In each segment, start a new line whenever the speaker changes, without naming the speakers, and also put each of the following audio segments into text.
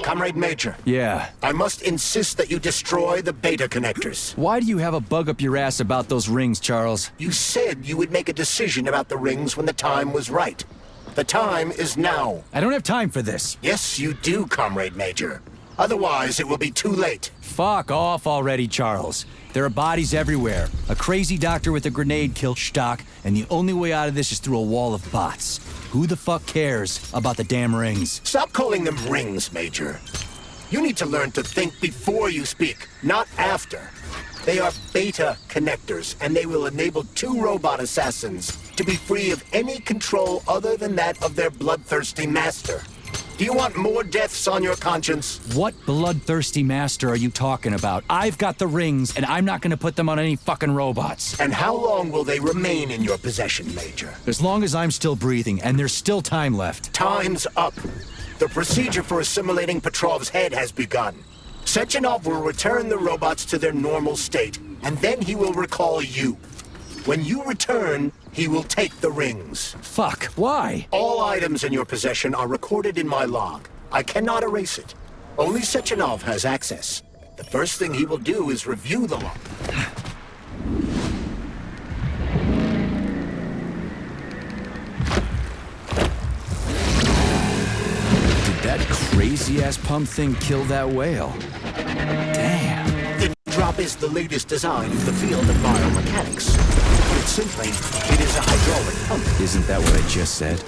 Comrade Major.
Yeah.
I must insist that you destroy the beta connectors.
Why do you have a bug up your ass about those rings, Charles?
You said you would make a decision about the rings when the time was right. The time is now.
I don't have time for this.
Yes, you do, Comrade Major. Otherwise, it will be too late.
Fuck off already, Charles. There are bodies everywhere. A crazy doctor with a grenade killed Stock, and the only way out of this is through a wall of bots. Who the fuck cares about the damn rings?
Stop calling them rings, Major. You need to learn to think before you speak, not after. They are beta connectors, and they will enable 2 robot assassins to be free of any control other than that of their bloodthirsty master. Do you want more deaths on your conscience?
What bloodthirsty master are you talking about? I've got the rings, and I'm not gonna put them on any fucking robots.
And how long will they remain in your possession, Major?
As long as I'm still breathing, and there's still time left.
Time's up. The procedure for assimilating Petrov's head has begun. Sechenov will return the robots to their normal state, and then he will recall you. When you return, he will take the rings.
Fuck, why?
All items in your possession are recorded in my log. I cannot erase it. Only Sechenov has access. The first thing he will do is review the log.
Did that crazy-ass pump thing kill that whale? Damn.
The drop is the latest design in the field of biomechanics. Put it simply, it is a hydraulic pump.
Isn't that what I just said?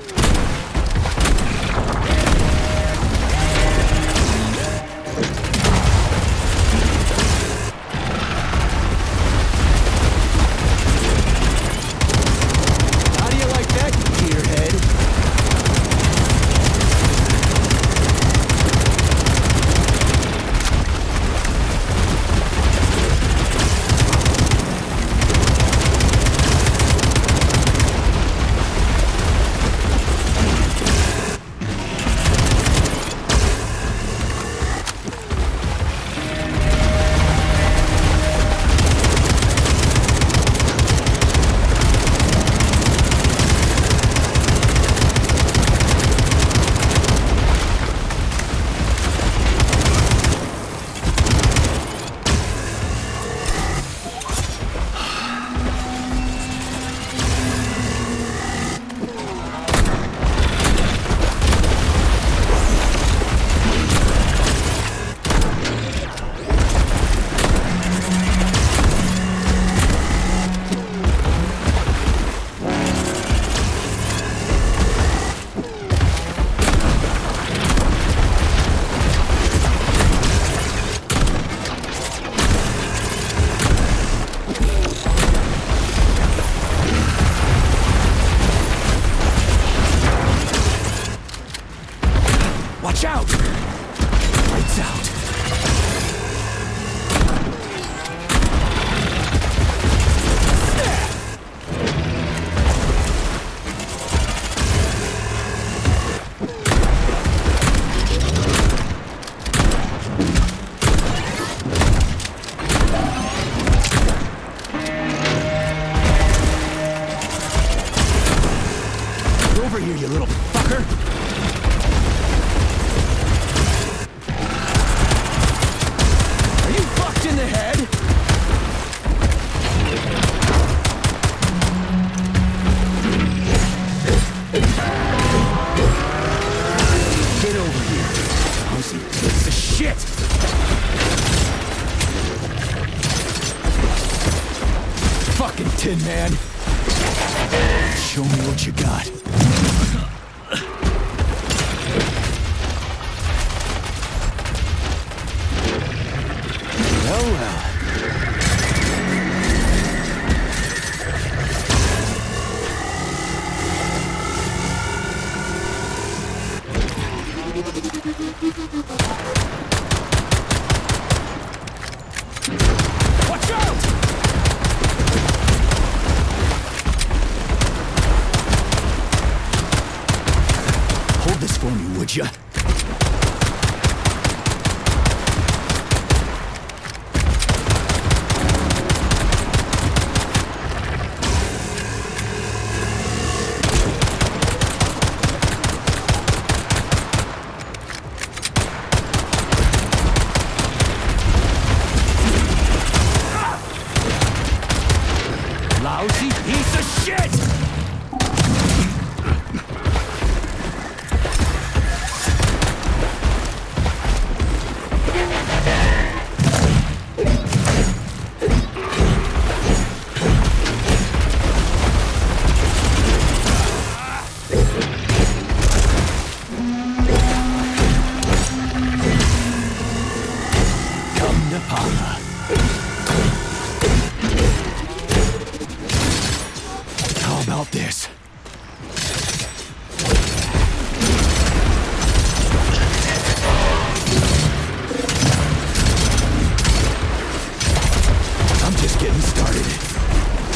How do you like that, gearhead? Watch out! Lights out. Get over here, you little fucker! In the head? Get over here. Aussie piece of shit! Fucking Tin Man! Show me what you got. Well, well. Watch out! Hold this for me, would ya? How about this? I'm just getting started.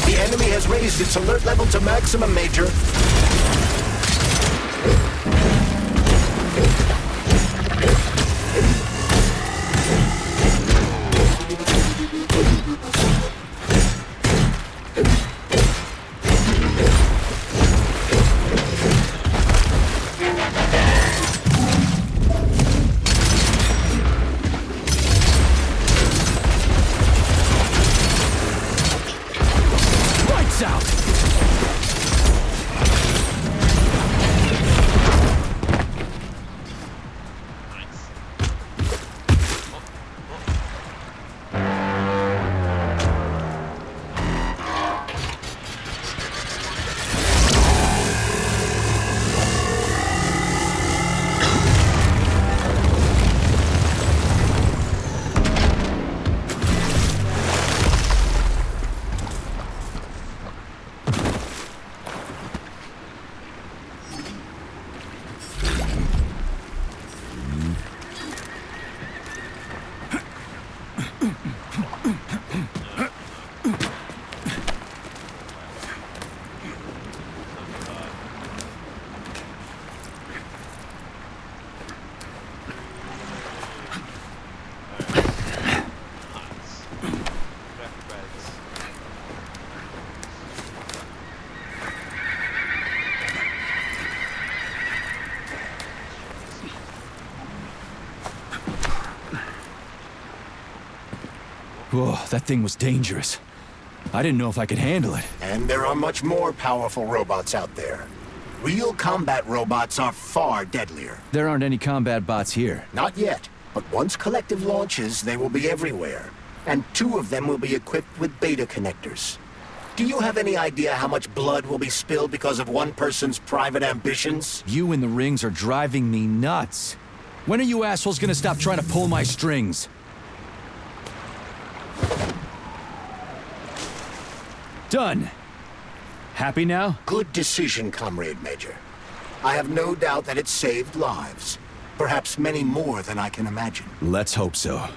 The enemy has raised its alert level to maximum, Major.
Lights out! Whoa, that thing was dangerous. I didn't know if I could handle it.
And there are much more powerful robots out there. Real combat robots are far deadlier.
There aren't any combat bots here.
Not yet, but once Collective launches, they will be everywhere. And 2 of them will be equipped with beta connectors. Do you have any idea how much blood will be spilled because of one person's private ambitions?
You and the rings are driving me nuts. When are you assholes gonna stop trying to pull my strings? Done. Happy now?
Good decision, Comrade Major. I have no doubt that it saved lives. Perhaps many more than I can imagine.
Let's hope so.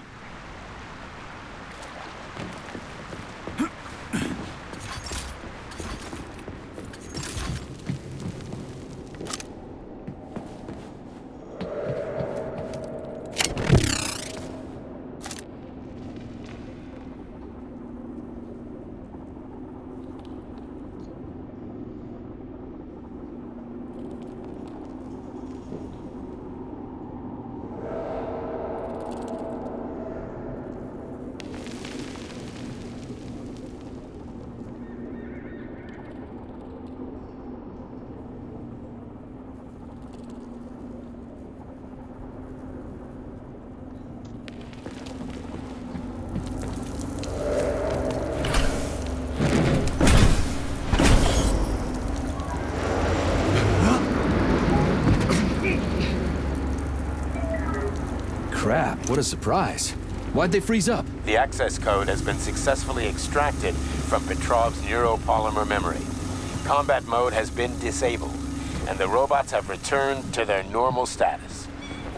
Crap, what a surprise. Why'd they freeze up?
The access code has been successfully extracted from Petrov's neuropolymer memory. Combat mode has been disabled, and the robots have returned to their normal status.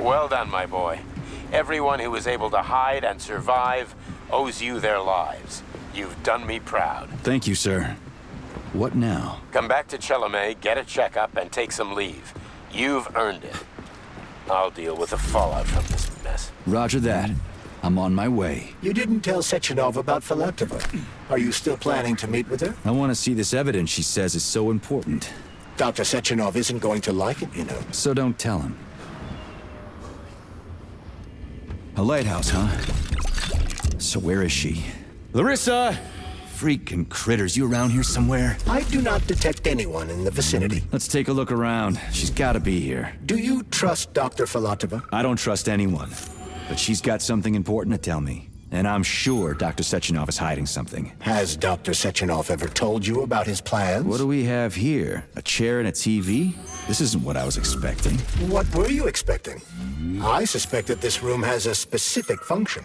Well done, my boy. Everyone who was able to hide and survive owes you their lives. You've done me proud.
Thank you, sir. What now?
Come back to Chelomey, get a checkup, and take some leave. You've earned it. I'll deal with the fallout from this mess.
Roger that. I'm on my way.
You didn't tell Sechenov about Filatova. Are you still planning to meet with her?
I want to see this evidence she says is so important.
Dr. Sechenov isn't going to like it, you know.
So don't tell him. A lighthouse, huh? So where is she? Larissa! Freaking critters, you around here somewhere?
I do not detect anyone in the vicinity.
Let's take a look around. She's gotta be here.
Do you trust Dr. Filatova?
I don't trust anyone. But she's got something important to tell me. And I'm sure Dr. Sechenov is hiding something.
Has Dr. Sechenov ever told you about his plans?
What do we have here? A chair and a TV? This isn't what I was expecting.
What were you expecting? I suspect that this room has a specific function.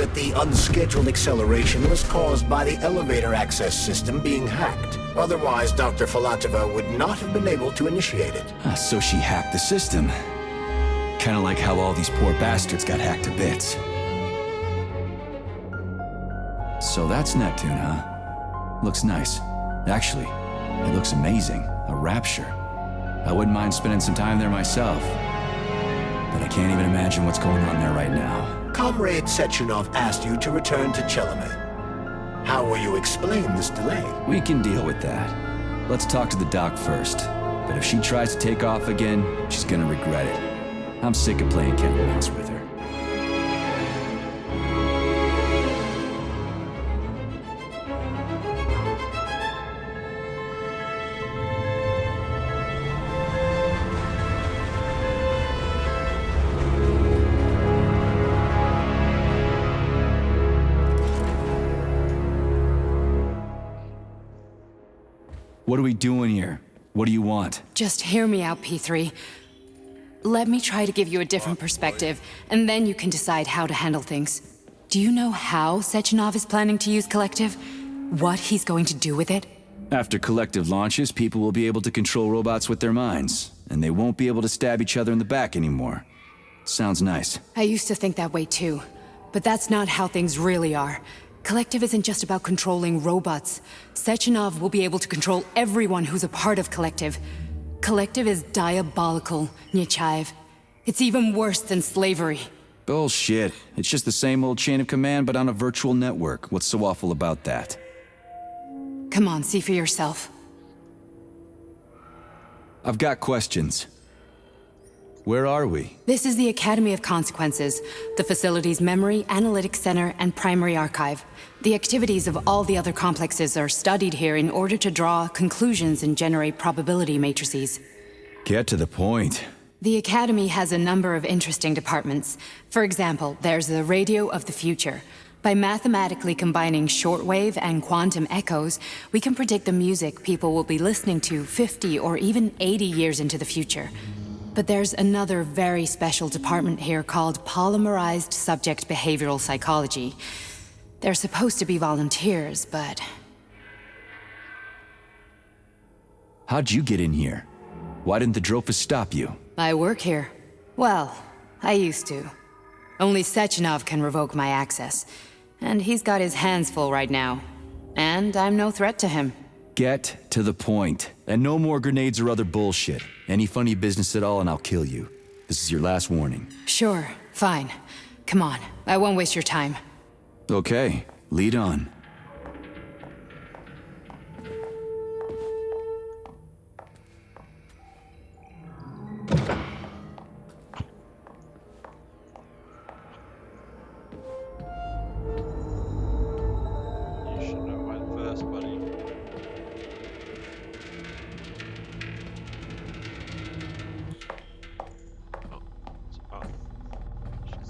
that the unscheduled acceleration was caused by the elevator access system being hacked. Otherwise, Dr. Filatova would not have been able to initiate it.
So she hacked the system. Kinda like how all these poor bastards got hacked to bits. So that's Neptune, huh? Looks nice. Actually, it looks amazing. A rapture. I wouldn't mind spending some time there myself. But I can't even imagine what's going on there right now.
Comrade Sechenov asked you to return to Chelome. How will you explain this delay?
We can deal with that. Let's talk to the doc first. But if she tries to take off again, she's gonna regret it. I'm sick of playing cat and mouse with her. What are we doing here? What do you want?
Just hear me out, P3. Let me try to give you a different perspective, and then you can decide how to handle things. Do you know how Sechenov is planning to use Collective? What he's going to do with it?
After Collective launches, people will be able to control robots with their minds, and they won't be able to stab each other in the back anymore. Sounds nice.
I used to think that way too, but that's not how things really are. Collective isn't just about controlling robots. Sechenov will be able to control everyone who's a part of Collective. Collective is diabolical, Nechayev. It's even worse than slavery.
Bullshit. It's just the same old chain of command, but on a virtual network. What's so awful about that?
Come on, see for yourself.
I've got questions. Where are we?
This is the Academy of Consequences, the facility's memory, analytics center, and primary archive. The activities of all the other complexes are studied here in order to draw conclusions and generate probability matrices.
Get to the point.
The Academy has a number of interesting departments. For example, there's the Radio of the Future. By mathematically combining shortwave and quantum echoes, we can predict the music people will be listening to 50 or even 80 years into the future. But there's another very special department here called Polymerized Subject Behavioral Psychology. They're supposed to be volunteers, but...
How'd you get in here? Why didn't the Drofus stop you?
I work here. Well, I used to. Only Sechenov can revoke my access. And he's got his hands full right now. And I'm no threat to him.
Get to the point. And no more grenades or other bullshit. Any funny business at all and I'll kill you. This is your last warning.
Sure, fine. Come on, I won't waste your time.
Okay, lead on.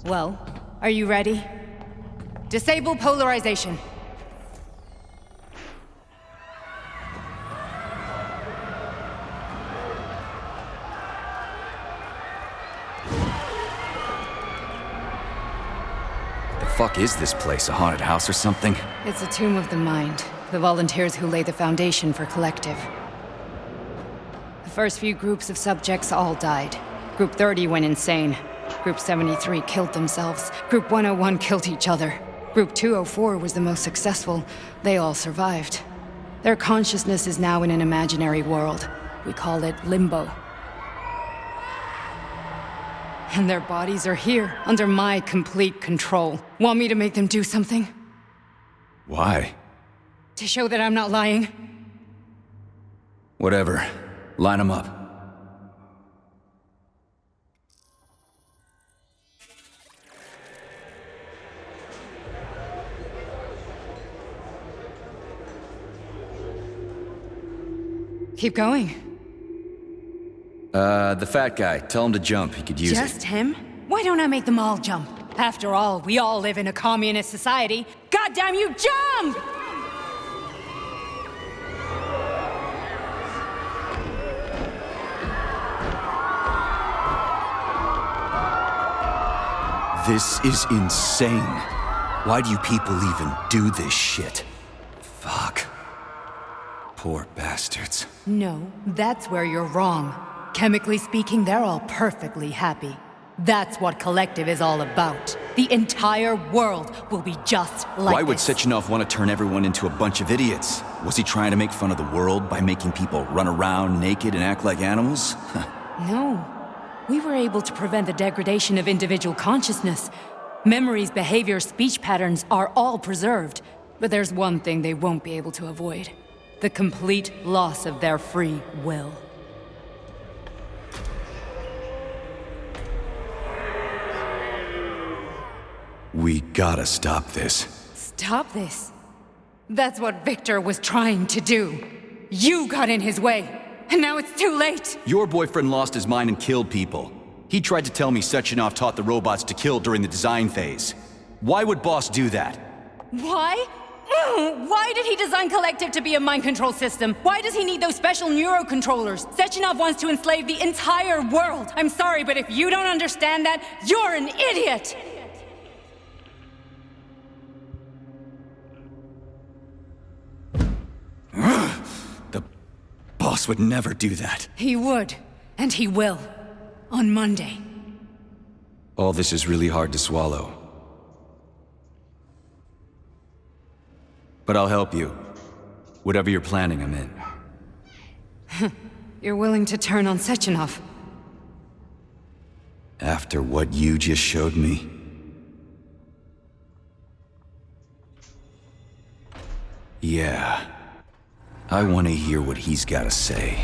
Well, are you ready? Disable polarization.
The fuck is this place? A haunted house or something?
It's a tomb of the mind. The volunteers who lay the foundation for Collective. The first few groups of subjects all died. Group 30 went insane. Group 73 killed themselves. Group 101 killed each other. Group 204 was the most successful. They all survived. Their consciousness is now in an imaginary world. We call it Limbo. And their bodies are here, under my complete control. Want me to make them do something?
Why?
To show that I'm not lying?
Whatever. Line them up.
Keep going.
The fat guy. Tell him to jump. He could use it.
Just him? Why don't I make them all jump? After all, we all live in a communist society. Goddamn you, jump!
This is insane. Why do you people even do this shit? Fuck. Poor bastards.
No, that's where you're wrong. Chemically speaking, they're all perfectly happy. That's what Collective is all about. The entire world will be just like
Why would
this.
Sechenov want to turn everyone into a bunch of idiots? Was he trying to make fun of the world by making people run around naked and act like animals?
No. We were able to prevent the degradation of individual consciousness. Memories, behavior, speech patterns are all preserved. But there's one thing they won't be able to avoid. The complete loss of their free will.
We gotta stop this.
Stop this. That's what Victor was trying to do. You got in his way, and now it's too late.
Your boyfriend lost his mind and killed people. He tried to tell me Sechenov taught the robots to kill during the design phase. Why would Boss do that?
Why? Why did he design Collective to be a mind control system? Why does he need those special neurocontrollers? Sechenov wants to enslave the entire world. I'm sorry, but if you don't understand that, you're an idiot!
The Boss would never do that.
He would, and he will. On Monday.
All this is really hard to swallow. But I'll help you. Whatever you're planning, I'm in.
You're willing to turn on Sechenov?
After what you just showed me? Yeah. I want to hear what he's got to say.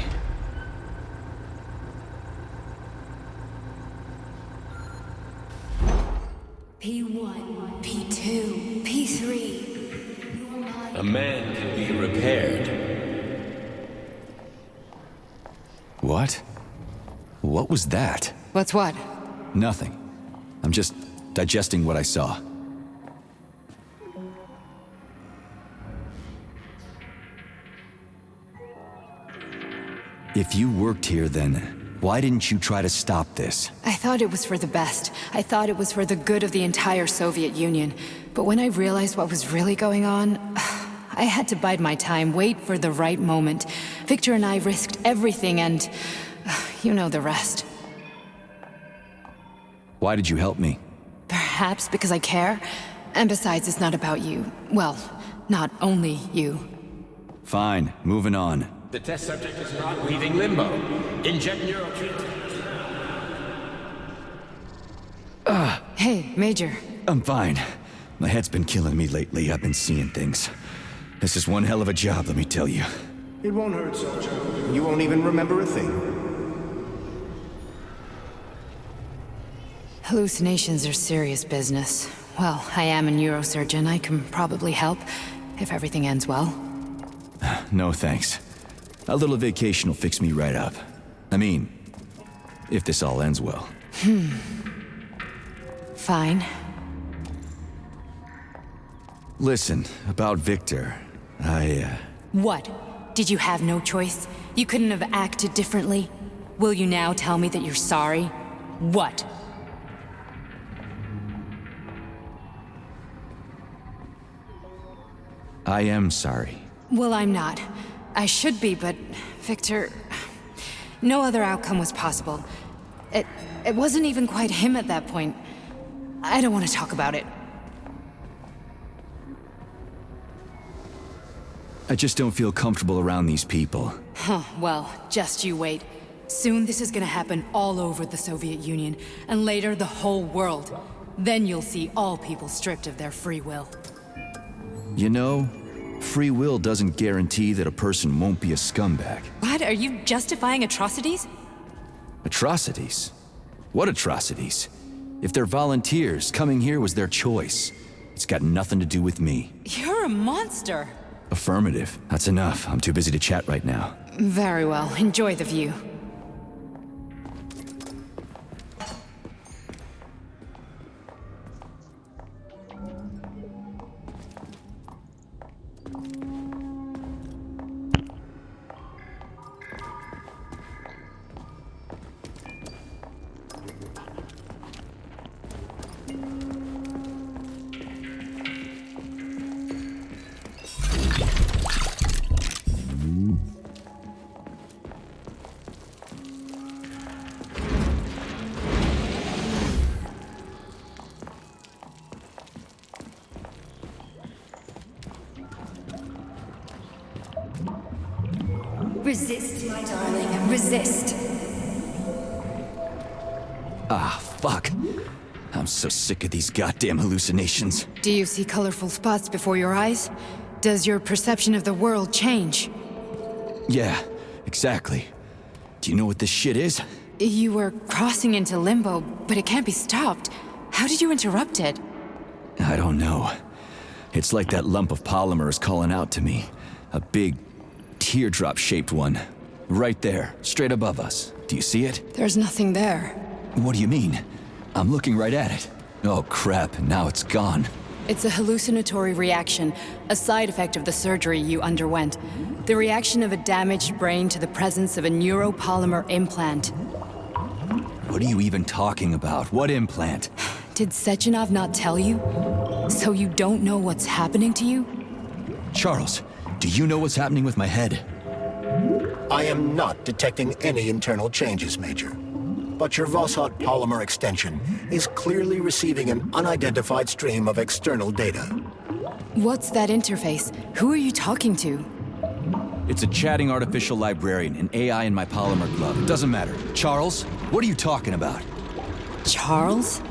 P1, P2, P3.
A man can be repaired.
What? What was that?
What's what?
Nothing. I'm just digesting what I saw. If you worked here, then why didn't you try to stop this?
I thought it was for the best. I thought it was for the good of the entire Soviet Union. But when I realized what was really going on, I had to bide my time, wait for the right moment. Victor and I risked everything and you know the rest.
Why did you help me?
Perhaps because I care. And besides, it's not about you. Well, not only you.
Fine, moving on.
The test subject is not leaving limbo. Inject neurotreat.
Hey, Major.
I'm fine. My head's been killing me lately. I've been seeing things. This is one hell of a job, let me tell you.
It won't hurt, soldier. You won't even remember a thing.
Hallucinations are serious business. Well, I am a neurosurgeon. I can probably help, if everything ends well.
No thanks. A little vacation will fix me right up. I mean, if this all ends well.
Fine.
Listen, about Victor,
What? Did you have no choice? You couldn't have acted differently? Will you now tell me that you're sorry? What?
I am sorry.
Well, I'm not. I should be, but Victor... No other outcome was possible. It wasn't even quite him at that point. I don't want to talk about it.
I just don't feel comfortable around these people.
Huh, well, just you wait. Soon this is gonna happen all over the Soviet Union, and later the whole world. Then you'll see all people stripped of their free will.
You know, free will doesn't guarantee that a person won't be a scumbag.
What? Are you justifying atrocities?
Atrocities? What atrocities? If they're volunteers, coming here was their choice. It's got nothing to do with me.
You're a monster.
Affirmative. That's enough. I'm too busy to chat right now.
Very well. Enjoy the view. Resist, my darling. Resist.
Ah, fuck. I'm so sick of these goddamn hallucinations.
Do you see colorful spots before your eyes? Does your perception of the world change?
Yeah, exactly. Do you know what this shit is?
You were crossing into limbo, but it can't be stopped. How did you interrupt it?
I don't know. It's like that lump of polymer is calling out to me. A big, teardrop-shaped one. Right there, straight above us. Do you see it?
There's nothing there.
What do you mean? I'm looking right at it. Oh crap, now it's gone.
It's a hallucinatory reaction, a side effect of the surgery you underwent. The reaction of a damaged brain to the presence of a neuropolymer implant.
What are you even talking about? What implant?
Did Sechenov not tell you? So you don't know what's happening to you?
Charles, do you know what's happening with my head?
I am not detecting any internal changes, Major. But your Voskhod polymer extension is clearly receiving an unidentified stream of external data.
What's that interface? Who are you talking to?
It's a chatting artificial librarian, an AI in my polymer glove. It doesn't matter. Charles, what are you talking about?
Charles?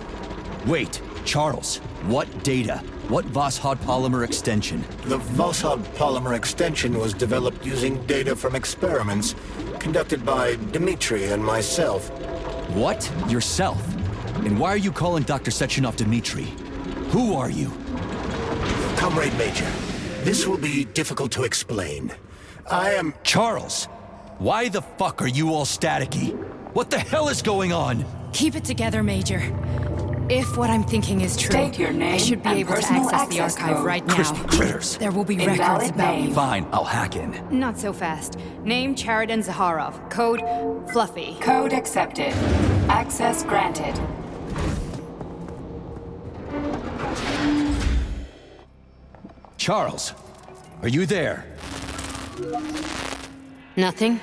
Wait, Charles, what data? What Voskhod polymer extension?
The Voskhod polymer extension was developed using data from experiments conducted by Dmitri and myself.
What? Yourself? And why are you calling Dr. Sechenov Dmitri? Who are you?
Comrade Major, this will be difficult to explain. I am...
Charles! Why the fuck are you all staticky? What the hell is going on?
Keep it together, Major. If what I'm thinking is true,
State your name
I should be
and
able to
personal
access the
access
archive
code.
right now.
Crispy critters.
There will be
Invalid
records about
name.
you.
Fine, I'll hack in.
Not so fast. Name Cheriton Zaharov. Code Fluffy.
Code accepted. Access granted.
Charles, are you there?
Nothing?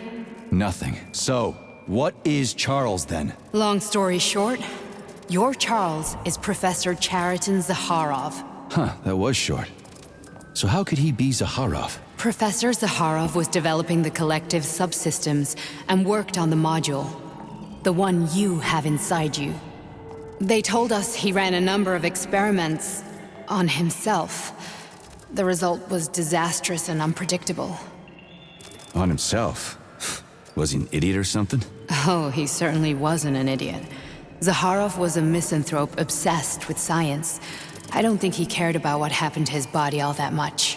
Nothing. So, what is Charles then?
Long story short, your Charles is Professor Cheriton Zaharov.
Huh, that was short. So how could he be Zaharov?
Professor Zaharov was developing the collective subsystems and worked on the module. The one you have inside you. They told us he ran a number of experiments on himself. The result was disastrous and unpredictable.
On himself? Was he an idiot or something?
Oh, he certainly wasn't an idiot. Zaharov was a misanthrope obsessed with science. I don't think he cared about what happened to his body all that much.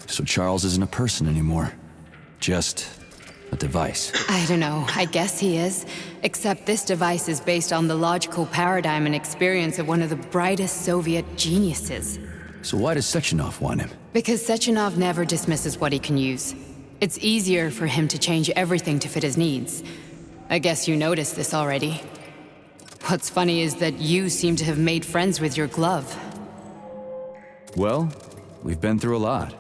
So Charles isn't a person anymore. Just a device.
I don't know, I guess he is. Except this device is based on the logical paradigm and experience of one of the brightest Soviet geniuses.
So why does Sechenov want him?
Because Sechenov never dismisses what he can use. It's easier for him to change everything to fit his needs. I guess you noticed this already. What's funny is that you seem to have made friends with your glove.
Well, we've been through a lot.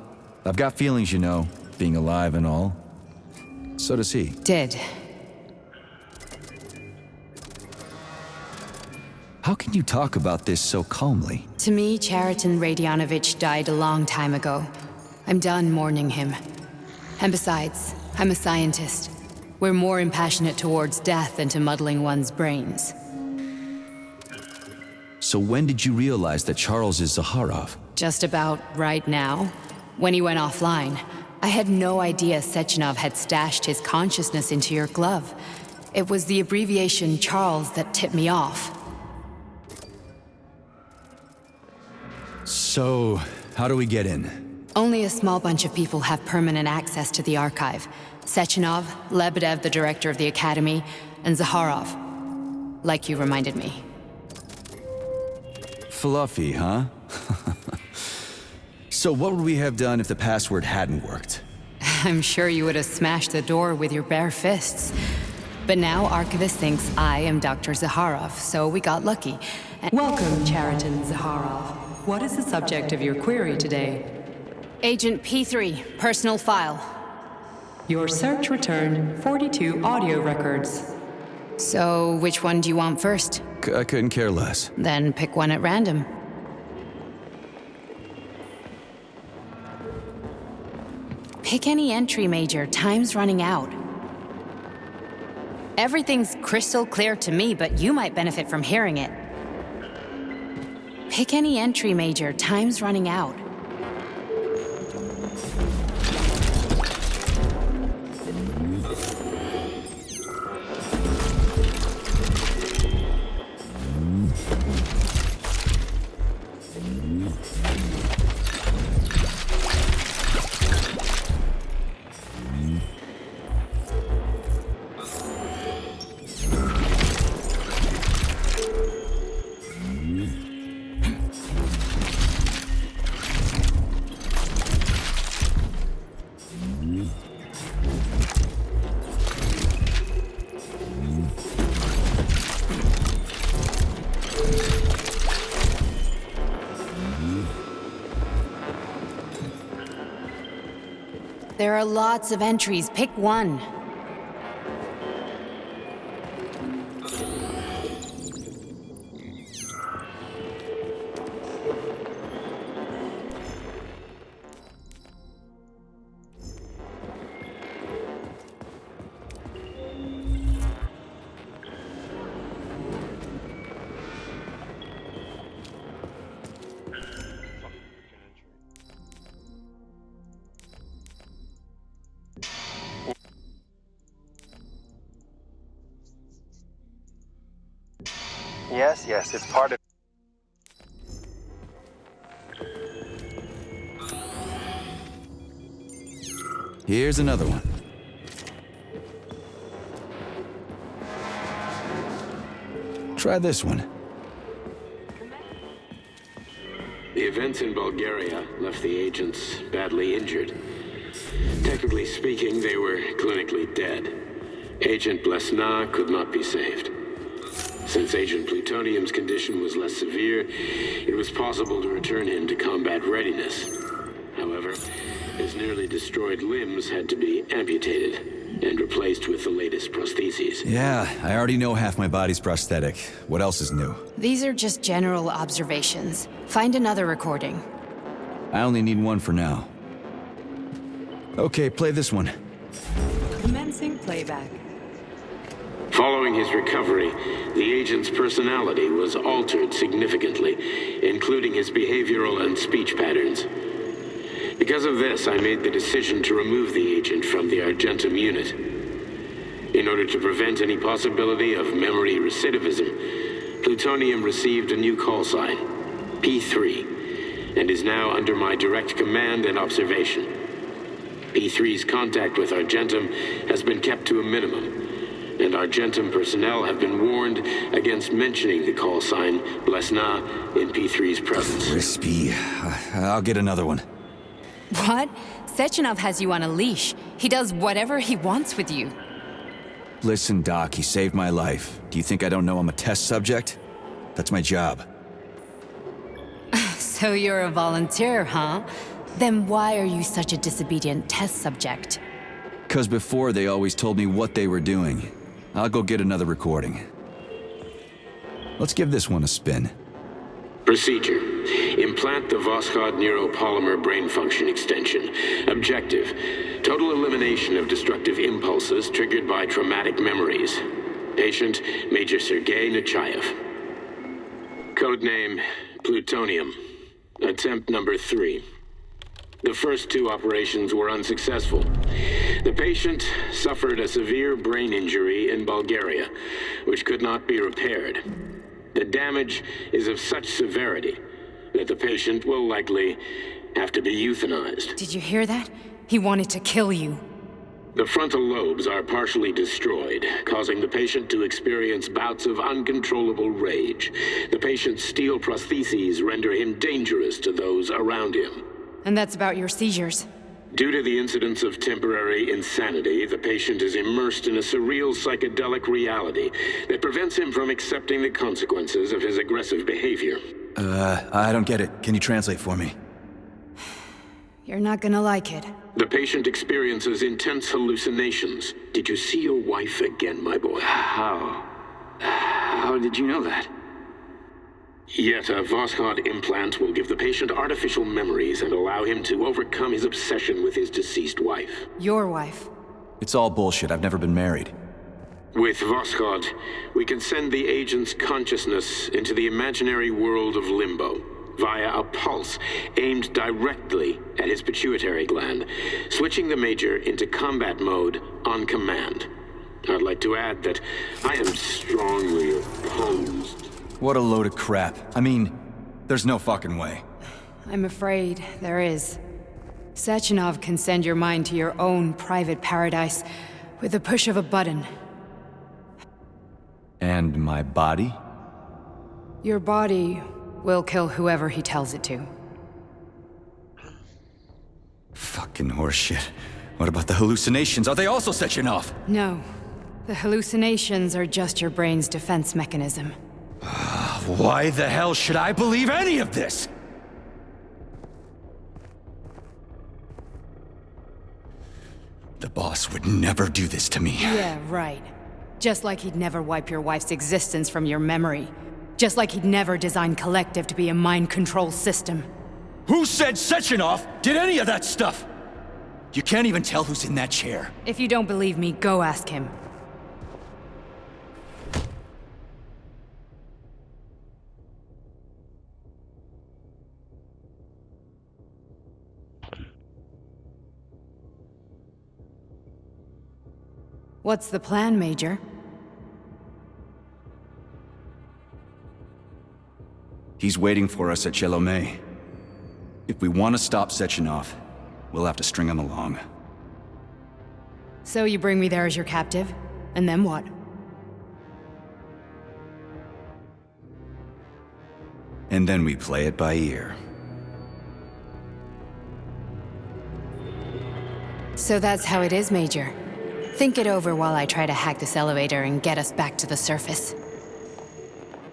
I've got feelings, you know, being alive and all. So does he.
Did.
How can you talk about this so calmly?
To me, Cheriton Radionovich died a long time ago. I'm done mourning him. And besides, I'm a scientist. We're more impassionate towards death than to muddling one's brains.
So when did you realize that Charles is Zaharov?
Just about right now. When he went offline, I had no idea Sechenov had stashed his consciousness into your glove. It was the abbreviation Charles that tipped me off.
So, how do we get in?
Only a small bunch of people have permanent access to the archive. Sechenov, Lebedev, the director of the Academy, and Zaharov. Like you reminded me.
Fluffy, huh? So what would we have done if the password hadn't worked?
I'm sure you would have smashed the door with your bare fists. But now Archivist thinks I am Dr. Zaharov, so we got lucky.
Welcome, Cheriton Zaharov. What is the subject of your query today?
Agent P3, personal file.
Your search returned 42 audio records.
So, which one do you want first?
I couldn't care less.
Then pick one at random. Pick any entry, Major. Time's running out. Everything's crystal clear to me, but you might benefit from hearing it. Pick any entry, Major. Time's running out. There are lots of entries. Pick one.
Yes, it's part of...
Here's another one. Try this one.
The events in Bulgaria left the agents badly injured. Technically speaking, they were clinically dead. Agent Blesna could not be saved. Since Agent Plutonium's condition was less severe, it was possible to return him to combat readiness. However, his nearly destroyed limbs had to be amputated and replaced with the latest prostheses.
Yeah, I already know half my body's prosthetic. What else is new?
These are just general observations. Find another recording.
I only need one for now. Okay, play this one.
Commencing playback.
Following his recovery, the agent's personality was altered significantly, including his behavioral and speech patterns. Because of this, I made the decision to remove the agent from the Argentum unit. In order to prevent any possibility of memory recidivism, Plutonium received a new call sign, P3, and is now under my direct command and observation. P3's contact with Argentum has been kept to a minimum, and Argentum personnel have been warned against mentioning the call sign Blesna in P3's presence.
Crispy. I'll get another one.
What? Sechenov has you on a leash. He does whatever he wants with you.
Listen, Doc, he saved my life. Do you think I don't know I'm a test subject? That's my job.
So you're a volunteer, huh? Then why are you such a disobedient test subject?
'Cause before they always told me what they were doing. I'll go get another recording. Let's give this one a spin.
Procedure. Implant the Voskhod neuropolymer brain function extension. Objective. Total elimination of destructive impulses triggered by traumatic memories. Patient, Major Sergei Nechayev. Codename, Plutonium. Attempt number 3. The first 2 operations were unsuccessful. The patient suffered a severe brain injury in Bulgaria, which could not be repaired. The damage is of such severity that the patient will likely have to be euthanized.
Did you hear that? He wanted to kill you.
The frontal lobes are partially destroyed, causing the patient to experience bouts of uncontrollable rage. The patient's steel prostheses render him dangerous to those around him.
And that's about your seizures.
Due to the incidence of temporary insanity, the patient is immersed in a surreal psychedelic reality that prevents him from accepting the consequences of his aggressive behavior.
I don't get it. Can you translate for me?
You're not gonna like it.
The patient experiences intense hallucinations. Did you see your wife again, my boy?
How did you know that?
Yet a Voskhod implant will give the patient artificial memories and allow him to overcome his obsession with his deceased wife.
Your wife.
It's all bullshit. I've never been married.
With Voskhod, we can send the agent's consciousness into the imaginary world of limbo via a pulse aimed directly at his pituitary gland, switching the Major into combat mode on command. I'd like to add that I am strongly opposed.
What a load of crap. I mean, there's no fucking way.
I'm afraid there is. Sechenov can send your mind to your own private paradise with the push of a button.
And my body?
Your body will kill whoever he tells it to.
Fucking horseshit. What about the hallucinations? Are they also Sechenov?
No. The hallucinations are just your brain's defense mechanism.
Why the hell should I believe any of this? The boss would never do this to me.
Yeah, right. Just like he'd never wipe your wife's existence from your memory. Just like he'd never design Collective to be a mind control system.
Who said Sechenov did any of that stuff? You can't even tell who's in that chair.
If you don't believe me, go ask him. What's the plan, Major?
He's waiting for us at Chelomey. If we want to stop Sechenov, we'll have to string him along.
So you bring me there as your captive? And then what?
And then we play it by ear.
So that's how it is, Major. Think it over while I try to hack this elevator and get us back to the surface.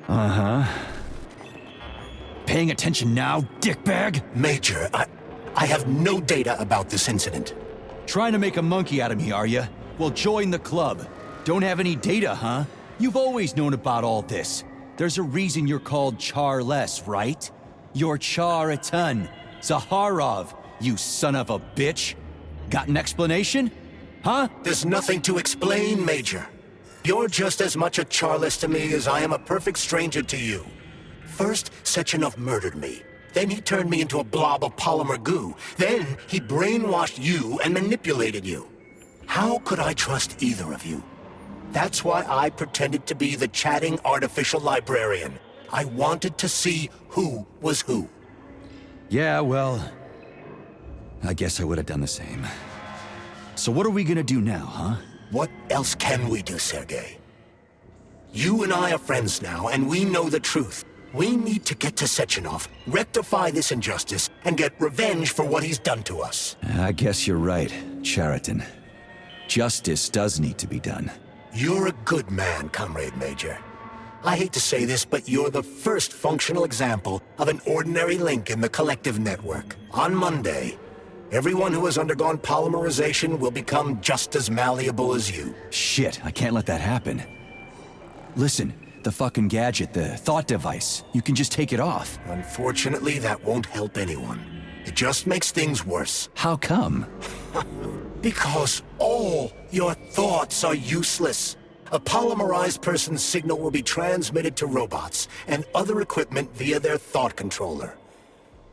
Uh-huh. Paying attention now, dickbag?
Major, I have no data about this incident.
Trying to make a monkey out of me, are you? Well, join the club. Don't have any data, huh? You've always known about all this. There's a reason you're called Charless, right? You're Char-a-ton. Zaharov, you son of a bitch. Got an explanation? Huh?
There's nothing to explain, Major. You're just as much a Charless to me as I am a perfect stranger to you. First, Sechenov murdered me. Then he turned me into a blob of polymer goo. Then he brainwashed you and manipulated you. How could I trust either of you? That's why I pretended to be the chatting artificial librarian. I wanted to see who was who.
Yeah, well, I guess I would have done the same. So what are we gonna do now, huh?
What else can we do, Sergei? You and I are friends now, and we know the truth. We need to get to Sechenov, rectify this injustice, and get revenge for what he's done to us.
I guess you're right, Chariton. Justice does need to be done.
You're a good man, Comrade Major. I hate to say this, but you're the first functional example of an ordinary link in the Collective network. On Monday, everyone who has undergone polymerization will become just as malleable as you.
Shit, I can't let that happen. Listen, the fucking gadget, the thought device, you can just take it off.
Unfortunately, that won't help anyone. It just makes things worse.
How come?
Because all your thoughts are useless. A polymerized person's signal will be transmitted to robots and other equipment via their thought controller.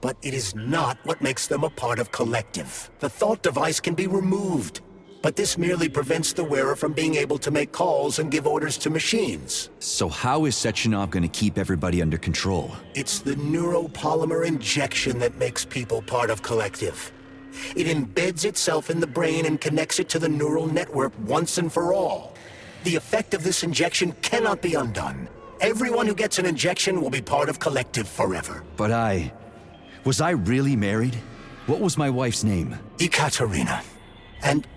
But it is not what makes them a part of Collective. The thought device can be removed, but this merely prevents the wearer from being able to make calls and give orders to machines.
So how is Sechenov gonna keep everybody under control?
It's the neuropolymer injection that makes people part of Collective. It embeds itself in the brain and connects it to the neural network once and for all. The effect of this injection cannot be undone. Everyone who gets an injection will be part of Collective forever.
But was I really married? What was my wife's name?
Ekaterina. And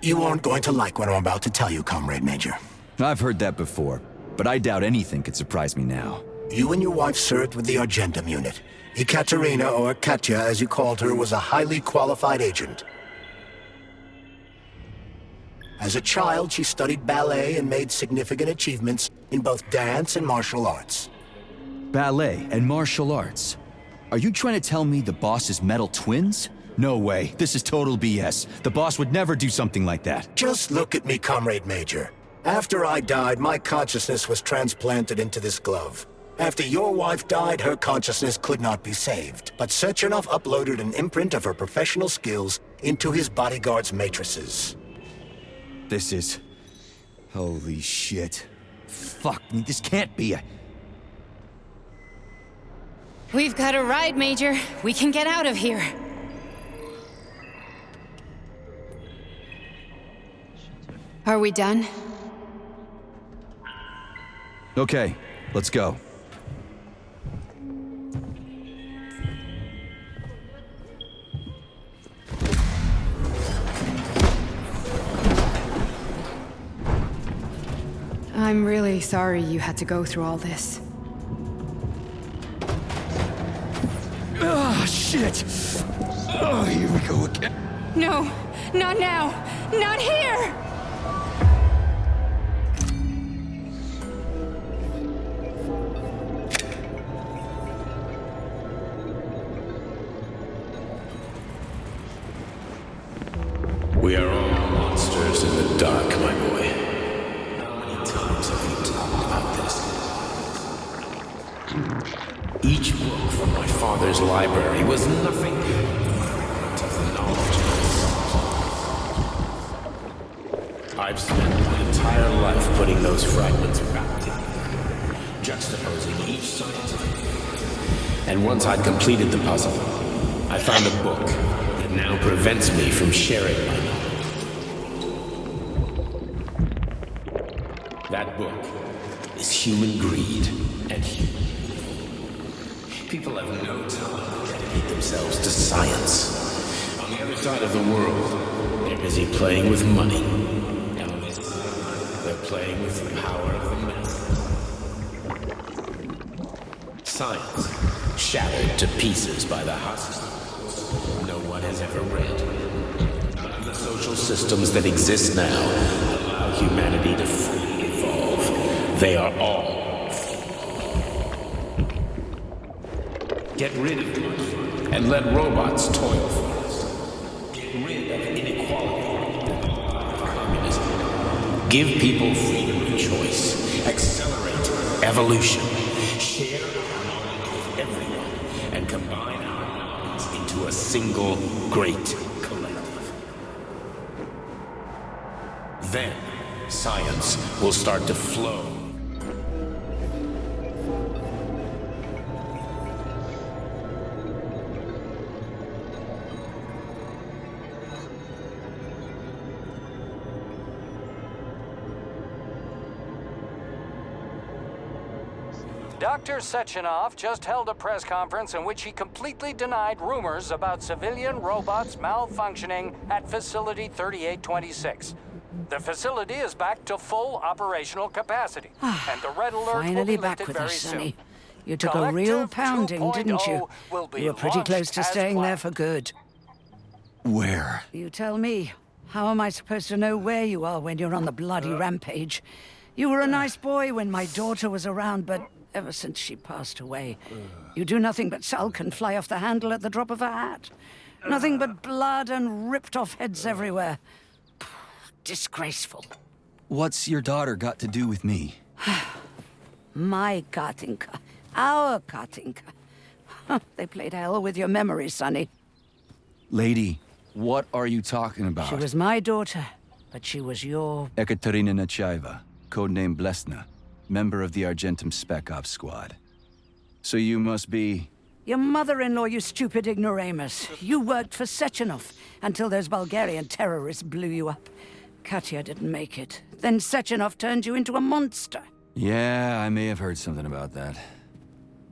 you aren't going to like what I'm about to tell you, Comrade Major.
I've heard that before, but I doubt anything could surprise me now.
You and your wife served with the Argentum unit. Ekaterina, or Katya as you called her, was a highly qualified agent. As a child, she studied ballet and made significant achievements in both dance and martial arts.
ballet, and martial arts. Are you trying to tell me the boss is metal twins? No way. This is total BS. The boss would never do something like that.
Just look at me, Comrade Major. After I died, my consciousness was transplanted into this glove. After your wife died, her consciousness could not be saved. But Sechenov uploaded an imprint of her professional skills into his bodyguard's matrices.
This is... Holy shit. Fuck me, this can't be a...
We've got a ride, Major. We can get out of here. Are we done?
Okay, let's go.
I'm really sorry you had to go through all this.
Ah, shit! Oh, here we go again.
No, not now! Not here!
We are all monsters in the dark, my boy. How many times have we talked about this? Each book from my father's library was nothing of the knowledge I sought. I've spent my entire life putting those fragments back together, juxtaposing each scientific. And once I'd completed the puzzle, I found a book that now prevents me from sharing my knowledge. That book is human greed and human. People have no time to dedicate themselves to science. On the other side of the world, they're busy playing with money. And on this side, they're playing with the power of the masses. Science, shattered to pieces by the husks no one has ever read. None of the social systems that exist now allow humanity to fully evolve. They are all. Get rid of money and let robots toil for us. Get rid of inequality and communism. Give people freedom of choice. Accelerate evolution. Share our knowledge with everyone and combine our minds into a single great collective. Then science will start to flow.
Dr. Sechenov just held a press conference in which he completely denied rumors about civilian robots malfunctioning at Facility 3826. The facility is back to full operational capacity, and the red alert will
Finally
be
back
lifted
with
very
us, Sonny.
soon.
You took a real
Collective
pounding, didn't you?
2.0 will be
You were pretty close
launched
to
as
staying there
planned.
for good.
Where?
You tell me. How am I supposed to know where you are when you're on the bloody rampage? You were a nice boy when my daughter was around, but ever since she passed away, you do nothing but sulk and fly off the handle at the drop of a hat. Nothing but blood and ripped off heads everywhere. Disgraceful.
What's your daughter got to do with me?
My Katinka. Our Katinka. They played hell with your memory, Sonny.
Lady, what are you talking about?
She was my daughter, but she was your...
Ekaterina Nechaeva, codename Blesna, member of the Argentum Spec Ops squad. So you must be...
Your mother-in-law, you stupid ignoramus. You worked for Sechenov until those Bulgarian terrorists blew you up. Katya didn't make it. Then Sechenov turned you into a monster.
Yeah, I may have heard something about that.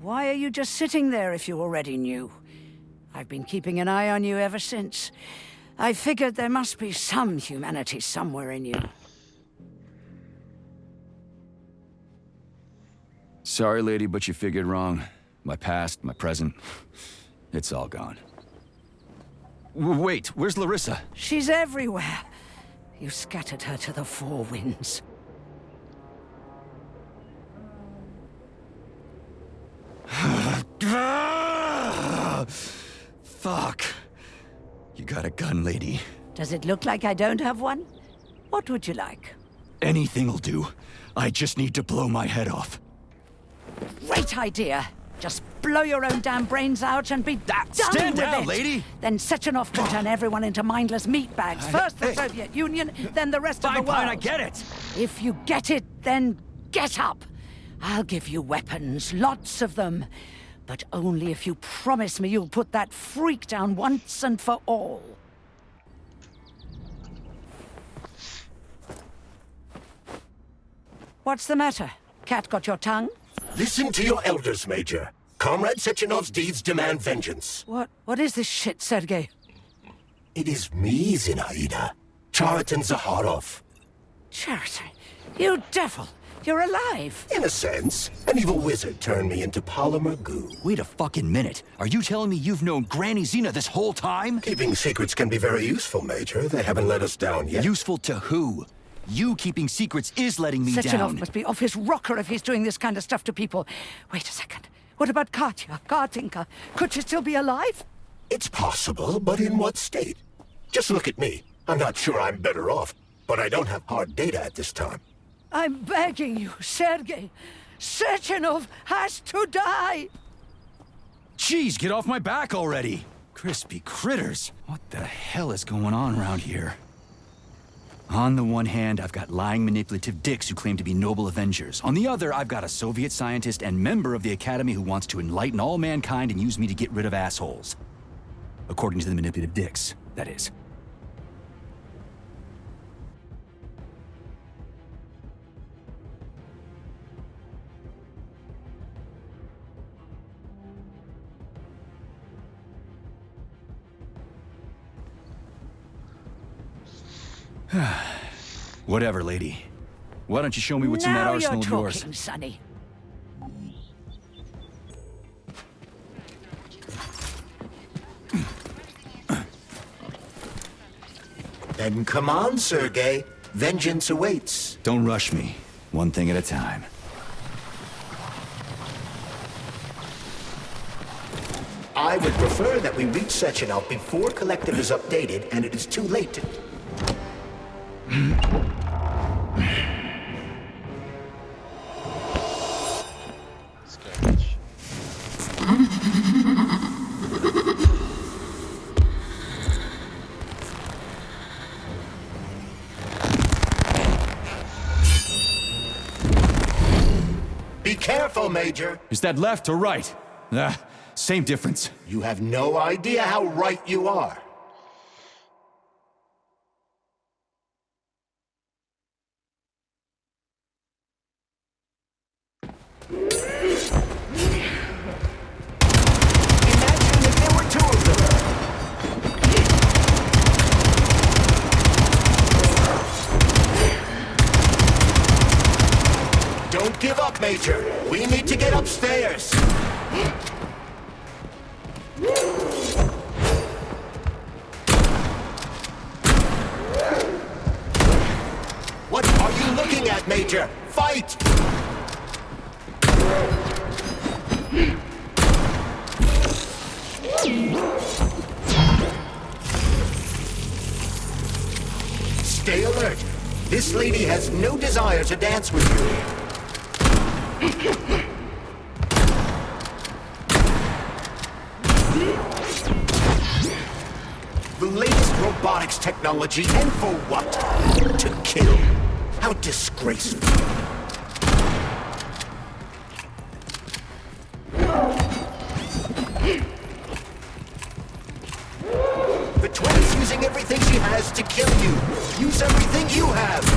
Why are you just sitting there if you already knew? I've been keeping an eye on you ever since. I figured there must be some humanity somewhere in you.
Sorry, lady, but you figured wrong. My past, my present, it's all gone. Wait, where's Larissa?
She's everywhere. You scattered her to the four winds.
Fuck. You got a gun, lady.
Does it look like I don't have one? What would you like?
Anything'll do. I just need to blow my head off.
Great idea. Just blow your own damn brains out and be done
Stand
with
down,
it.
lady!
Then Sechenov can turn everyone into mindless meatbags. First the Soviet Union, then the rest of the world.
Fine, I get it.
If you get it, then get up. I'll give you weapons, lots of them. But only if you promise me you'll put that freak down once and for all. What's the matter? Cat got your tongue?
Listen to your elders, Major. Comrade Sechenov's deeds demand vengeance.
What is this shit, Sergei?
It is me, Zinaida. Chariton Zakharov.
Chariton, you devil! You're alive!
In a sense, an evil wizard turned me into polymer goo.
Wait a fucking minute. Are you telling me you've known Granny Zena this whole time?
Keeping secrets can be very useful, Major. They haven't let us down yet.
Useful to who? You keeping secrets is letting me
Sechenov
down.
must be off his rocker if he's doing this kind of stuff to people. Wait a second. What about Katya, Kartinka? Could she still be alive?
It's possible, but in what state? Just look at me. I'm not sure I'm better off, but I don't have hard data at this time.
I'm begging you, Sergei. Sechenov has to die!
Jeez, get off my back already! Crispy critters. What the hell is going on around here? On the one hand, I've got lying, manipulative dicks who claim to be noble avengers. On the other, I've got a Soviet scientist and member of the Academy who wants to enlighten all mankind and use me to get rid of assholes. According to the manipulative dicks, that is. Whatever, lady. Why don't you show me what's in that arsenal of yours?
Now you're talking, Sonny.
Then come on, Sergei. Vengeance awaits.
Don't rush me. One thing at a time.
I would prefer that we reach Sechenov before Collective is updated and it is too late to... Be careful, Major.
Is that left or right? Same difference.
You have no idea how right you are. Imagine if there were two of them. Don't give up, Major. We need to get upstairs. What are you looking at, Major? Fight! Stay alert. This lady has no desire to dance with you. The latest robotics technology, and for what? To kill. How disgraceful. The twin is using everything she has to kill you. Use everything you have.